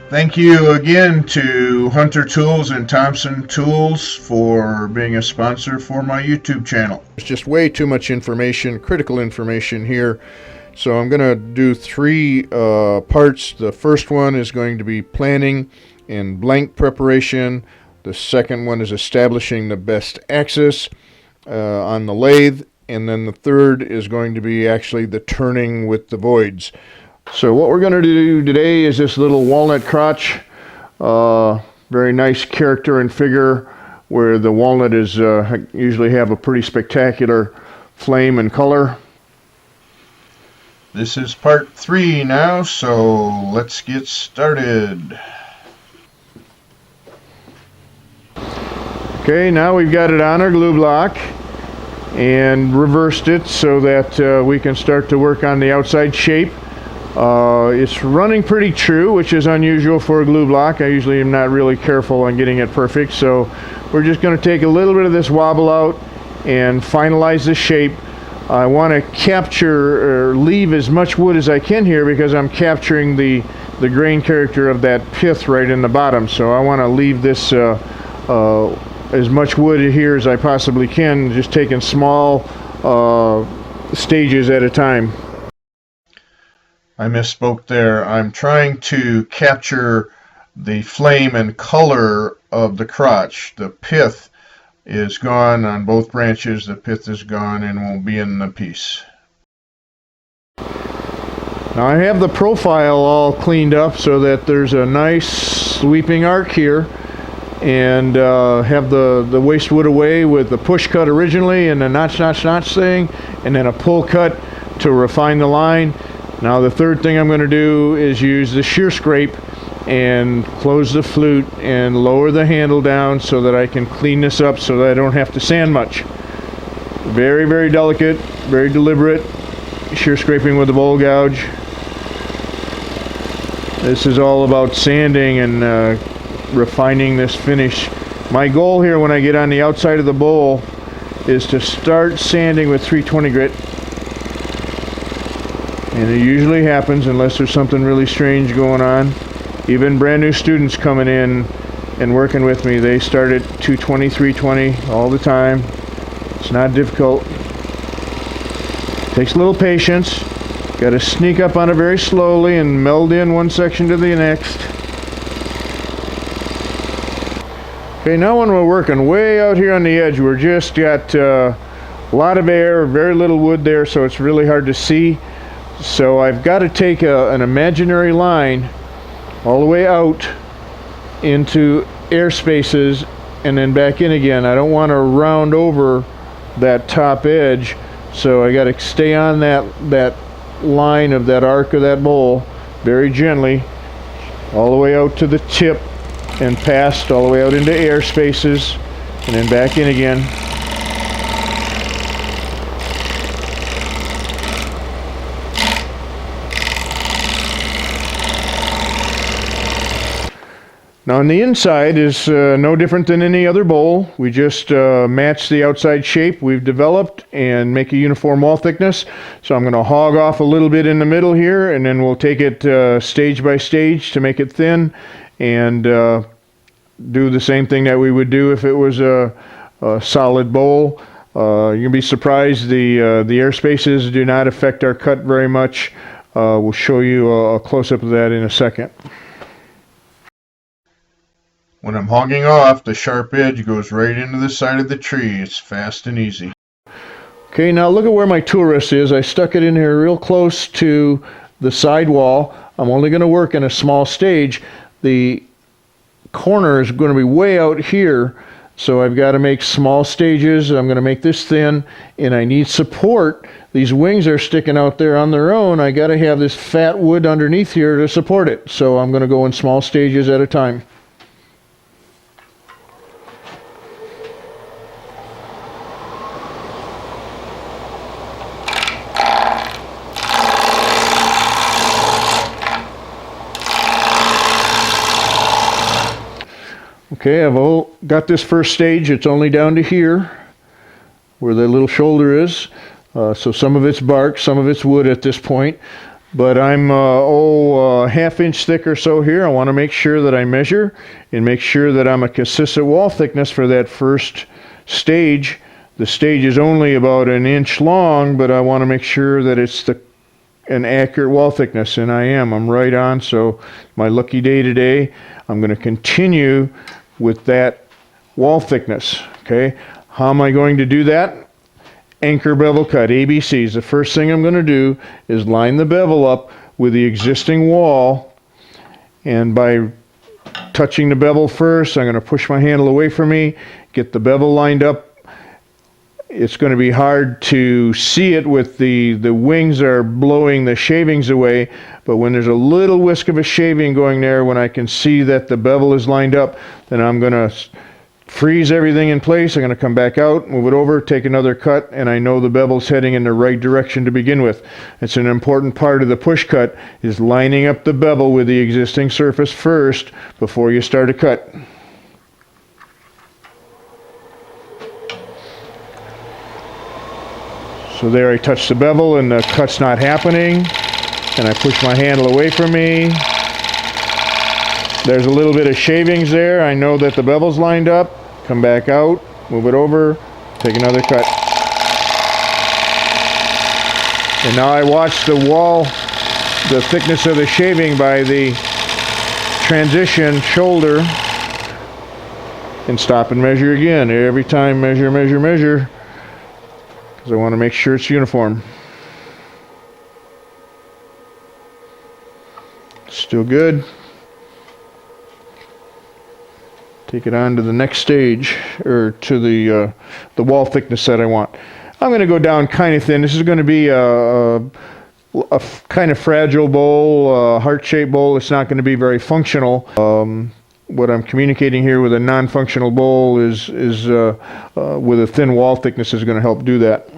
Thank you again to Hunter Tools and Thompson Tools for being a sponsor for my YouTube channel. There's just way too much information, critical information here. So I'm going to do three parts. The first one is going to be planning and blank preparation. The second one is establishing the best axis on the lathe. And then the third is going to be actually the turning with the voids. So what we're going to do today is this little walnut crotch. Very nice character and figure, where the walnut is usually have a pretty spectacular flame and color. This is part 3 now, so let's get started. Okay, now we've got it on our glue block and reversed it so that we can start to work on the outside shape. It's running pretty true, which is unusual for a glue block. I usually am not really careful on getting it perfect, so we're just going to take a little bit of this wobble out and finalize the shape. I want to capture or leave as much wood as I can here because I'm capturing the grain character of that pith right in the bottom. So I want to leave this as much wood here as I possibly can, just taking small stages at a time. I misspoke there. I'm trying to capture the flame and color of the crotch. The pith is gone on both branches. The pith is gone and won't be in the piece. Now I have the profile all cleaned up so that there's a nice sweeping arc here, and have the waste wood away with the push cut originally and the notch thing, and then a pull cut to refine the line. Now the third thing I'm going to do is use the shear scrape and close the flute and lower the handle down so that I can clean this up so that I don't have to sand much. Very, very delicate, very deliberate shear scraping with the bowl gouge. This is all about sanding and refining this finish. My goal here when I get on the outside of the bowl is to start sanding with 320 grit. And it usually happens unless there's something really strange going on. Even brand new students coming in and working with me, they start at 220, 320 all the time. It's not difficult. Takes a little patience. Got to sneak up on it very slowly and meld in one section to the next. Okay, now when we're working way out here on the edge, we're just got a lot of air, very little wood there, so it's really hard to see. So I've got to take an imaginary line all the way out into air spaces and then back in again. I don't want to round over that top edge, so I got to stay on that line of that arc of that bowl very gently all the way out to the tip and past, all the way out into air spaces and then back in again. Now on the inside is no different than any other bowl. We just match the outside shape we've developed and make a uniform wall thickness. So I'm going to hog off a little bit in the middle here, and then we'll take it stage by stage to make it thin, and do the same thing that we would do if it was a solid bowl. You're going to be surprised the air spaces do not affect our cut very much. We'll show you a close-up of that in a second. When I'm hogging off, the sharp edge goes right into the side of the tree. It's fast and easy. Okay, now look at where my tool rest is. I stuck it in here real close to the side wall. I'm only going to work in a small stage. The corner is going to be way out here, so I've got to make small stages. I'm going to make this thin, and I need support. These wings are sticking out there on their own. I got to have this fat wood underneath here to support it, so I'm going to go in small stages at a time. Okay, I've got this first stage. It's only down to here where the little shoulder is. So some of it's bark, some of it's wood at this point. but I'm a half-inch thick or so here. I want to make sure that I measure and make sure that I'm a consistent wall thickness for that first stage. The stage is only about an inch long, but I want to make sure that it's an accurate wall thickness, and I am. I'm right on, so my lucky day today. I'm going to continue with that wall thickness. Okay, how am I going to do that? Anchor bevel cut, ABCs. The first thing I'm going to do is line the bevel up with the existing wall, and by touching the bevel first, I'm going to push my handle away from me, get the bevel lined up. It's going to be hard to see it with the wings are blowing the shavings away, but when there's a little whisk of a shaving going there, when I can see that the bevel is lined up, then I'm going to freeze everything in place. I'm going to come back out, move it over, take another cut, and I know the bevel's heading in the right direction to begin with. It's an important part of the push cut, is lining up the bevel with the existing surface first before you start a cut. So there I touch the bevel and the cut's not happening, and I push my handle away from me. There's a little bit of shavings there. I know that the bevel's lined up. Come back out, move it over, take another cut. And now I watch the wall, the thickness of the shaving by the transition shoulder, and stop and measure again. Every time measure, measure, measure. I want to make sure it's uniform. Still good. Take it on to the next stage, or to the wall thickness that I want. I'm going to go down kind of thin. This is going to be a kind of fragile bowl, heart-shaped bowl. It's not going to be very functional. What I'm communicating here with a non-functional bowl is with a thin wall thickness is going to help do that.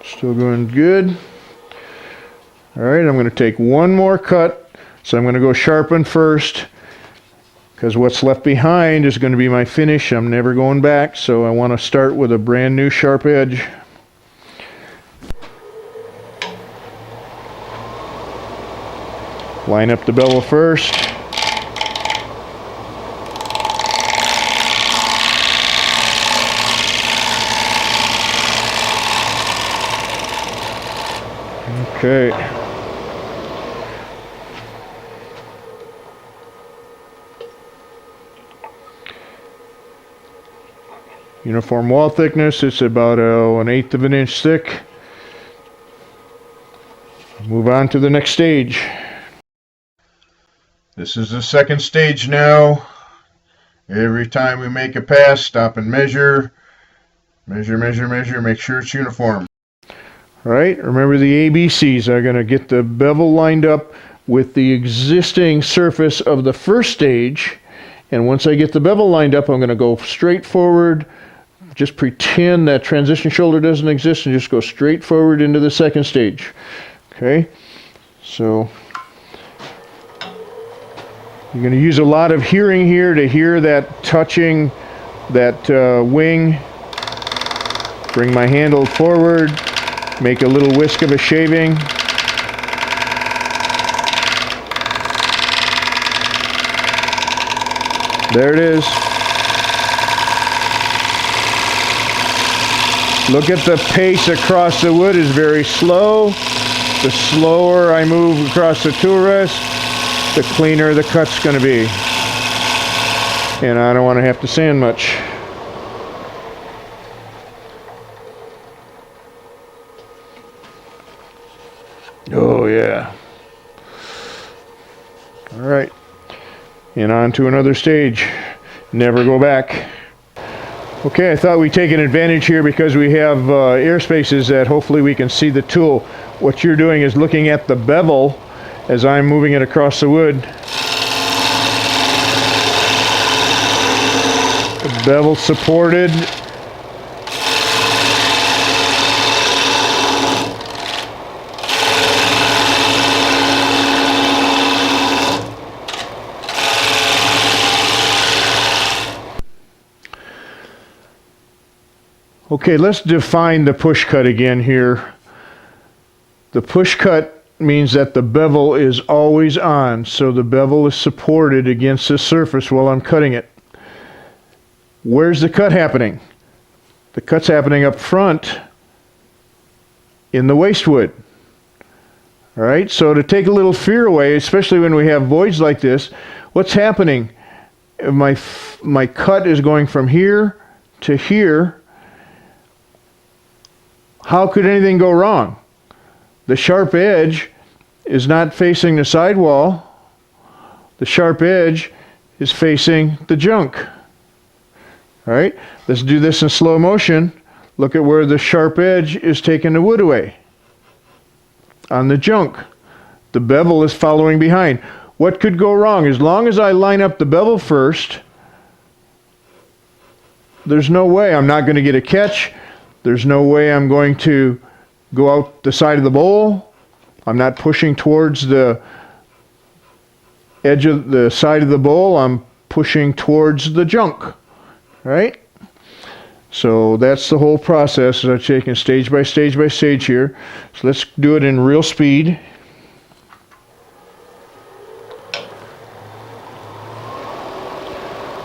Still going good. All right, I'm going to take one more cut. So I'm going to go sharpen first, because what's left behind is going to be my finish. I'm never going back, so I want to start with a brand new sharp edge. Line up the bevel first. Okay. Uniform wall thickness, it's about 1/8 of an inch thick. Move on to the next stage. This is the second stage now. Every time we make a pass, stop and measure. Measure, measure, measure, make sure it's uniform. All right, remember the ABCs. I'm going to get the bevel lined up with the existing surface of the first stage, and once I get the bevel lined up, I'm going to go straight forward, just pretend that transition shoulder doesn't exist, and just go straight forward into the second stage. Okay, so you're going to use a lot of hearing here to hear that touching that wing. Bring my handle forward. Make a little whisk of a shaving. There it is. Look at the pace across the wood is very slow. The slower I move across the tool rest, the cleaner the cut's going to be. And I don't want to have to sand much. Oh yeah. All right. And on to another stage. Never go back. Okay, I thought we'd take an advantage here because we have air spaces that hopefully we can see the tool. What you're doing is looking at the bevel as I'm moving it across the wood. bevel supported. Okay, let's define the push cut again here. The push cut means that the bevel is always on, so the bevel is supported against the surface while I'm cutting it. Where's the cut happening? The cut's happening up front in the waste wood. All right, so to take a little fear away, especially when we have voids like this, what's happening? My cut is going from here to here. How could anything go wrong? The sharp edge is not facing the sidewall. The sharp edge is facing the junk. All right, let's do this in slow motion. Look at where the sharp edge is taking the wood away. On the junk. The bevel is following behind. What could go wrong? As long as I line up the bevel first, there's no way I'm not going to get a catch. There's no way I'm going to go out the side of the bowl. I'm not pushing towards the edge of the side of the bowl. I'm pushing towards the junk, right? So that's the whole process. I'm taking stage by stage by stage here. So let's do it in real speed.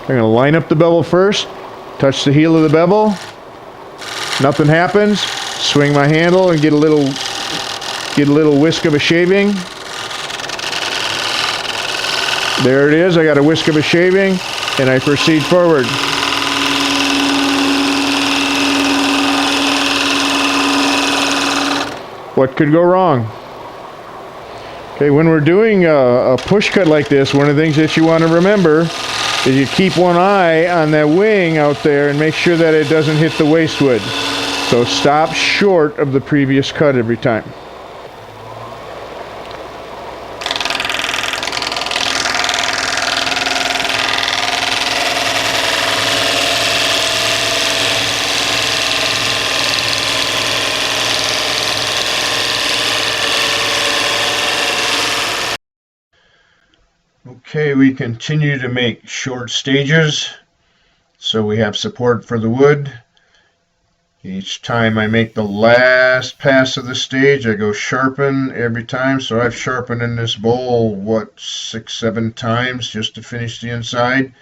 I'm going to line up the bevel first, touch the heel of the bevel. Nothing happens. Swing my handle and get a little whisk of a shaving. There it is. I got a whisk of a shaving, and I proceed forward. What could go wrong? Okay, when we're doing a push cut like this, one of the things that you want to remember is you keep one eye on that wing out there and make sure that it doesn't hit the waste wood. So stop short of the previous cut every time. Okay, we continue to make short stages so we have support for the wood. Each time I make the last pass of the stage, I go sharpen every time. So I've sharpened in this bowl, 6, 7 times just to finish the inside,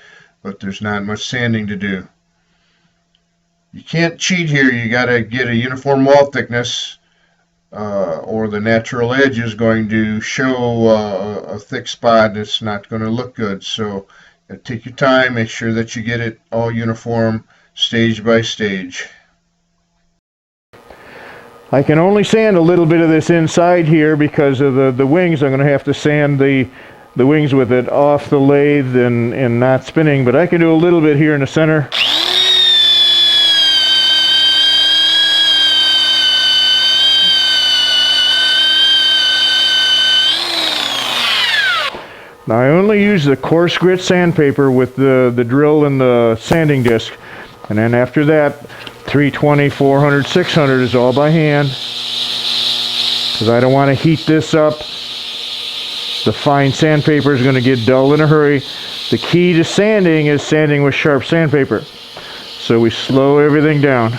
but there's not much sanding to do. You can't cheat here. You got to get a uniform wall thickness, or the natural edge is going to show a thick spot and it's not going to look good. So take your time, make sure that you get it all uniform, stage by stage. I can only sand a little bit of this inside here because of the wings. I'm going to have to sand the wings with it off the lathe and not spinning, but I can do a little bit here in the center. Now I only use the coarse grit sandpaper with the drill and the sanding disc, and then after that 320, 400, 600 is all by hand, because I don't want to heat this up. The fine sandpaper is going to get dull in a hurry. The key to sanding is sanding with sharp sandpaper. So we slow everything down.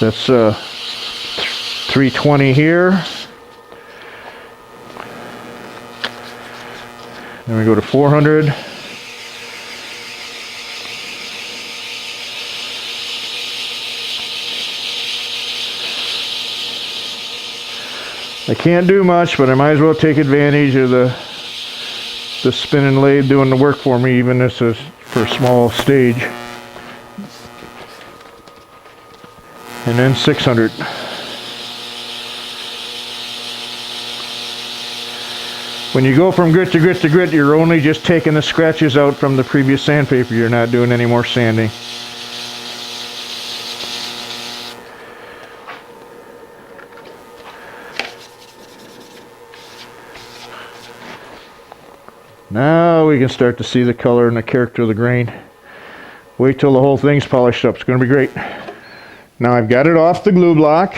That's 320 here. Then we go to 400. I can't do much, but I might as well take advantage of the spinning lathe doing the work for me, even this is for a small stage. And then 600. When you go from grit to grit to grit, you're only just taking the scratches out from the previous sandpaper. You're not doing any more sanding. Now we can start to see the color and the character of the grain. Wait till the whole thing's polished up. It's going to be great. Now I've got it off the glue block.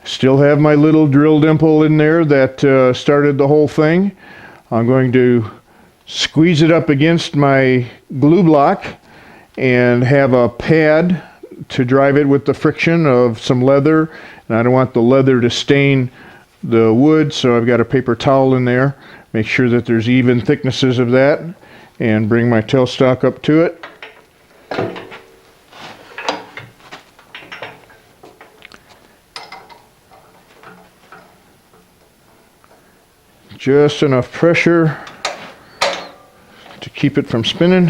Still have my little drill dimple in there that started the whole thing. I'm going to squeeze it up against my glue block and have a pad to drive it with the friction of some leather. And I don't want the leather to stain the wood, so I've got a paper towel in there. Make sure that there's even thicknesses of that, and bring my tailstock up to it. Just enough pressure to keep it from spinning.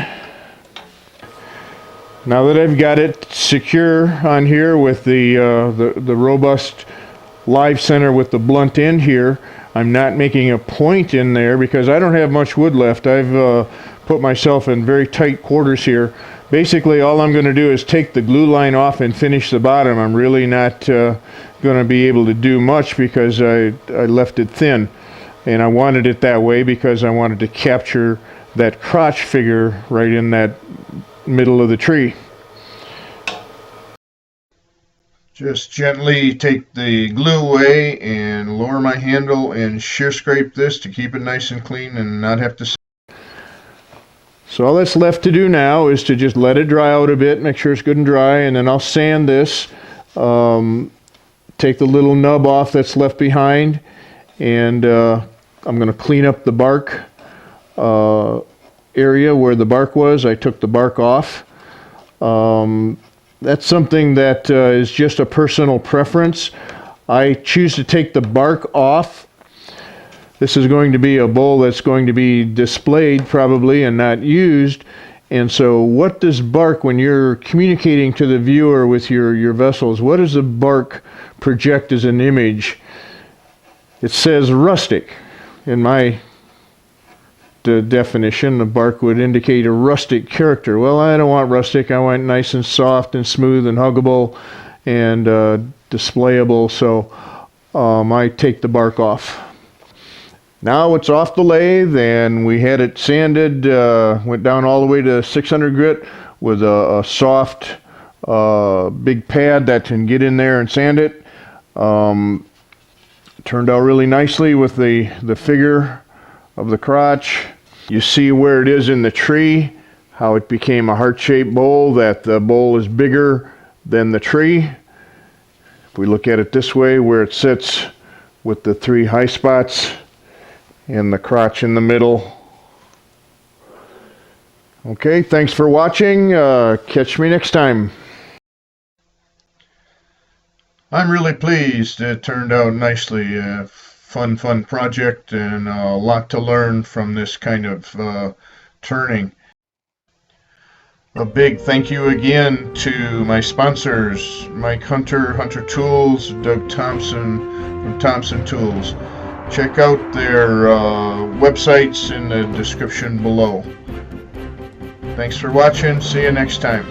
Now that I've got it secure on here with the robust live center with the blunt end here, I'm not making a point in there because I don't have much wood left. I've put myself in very tight quarters here. Basically all I'm going to do is take the glue line off and finish the bottom. I'm really not going to be able to do much because I left it thin. And I wanted it that way because I wanted to capture that crotch figure right in that middle of the tree. Just gently take the glue away and lower my handle and shear scrape this to keep it nice and clean and not have to. So all that's left to do now is to just let it dry out a bit, make sure it's good and dry, and then I'll sand this, take the little nub off that's left behind, and I'm going to clean up the bark area where the bark was. I took the bark off. That's something that is just a personal preference. I choose to take the bark off. This is going to be a bowl that's going to be displayed probably and not used. And so what does bark, when you're communicating to the viewer with your vessels, what does the bark project as an image? It says rustic. In my definition, the bark would indicate a rustic character. Well, I don't want rustic. I want nice and soft and smooth and huggable and displayable. So I take the bark off. Now it's off the lathe, and we had it sanded. Went down all the way to 600 grit with a soft big pad that can get in there and sand it. Turned out really nicely with the figure of the crotch. You see where it is in the tree, how it became a heart-shaped bowl, that the bowl is bigger than the tree. If we look at it this way, where it sits with the three high spots and the crotch in the middle. Okay, thanks for watching. Catch me next time. I'm really pleased. It turned out nicely. Fun project, and a lot to learn from this kind of turning. A big thank you again to my sponsors, Mike Hunter, Hunter Tools, Doug Thompson from Thompson Tools. Check out their websites in the description below. Thanks for watching. See you next time.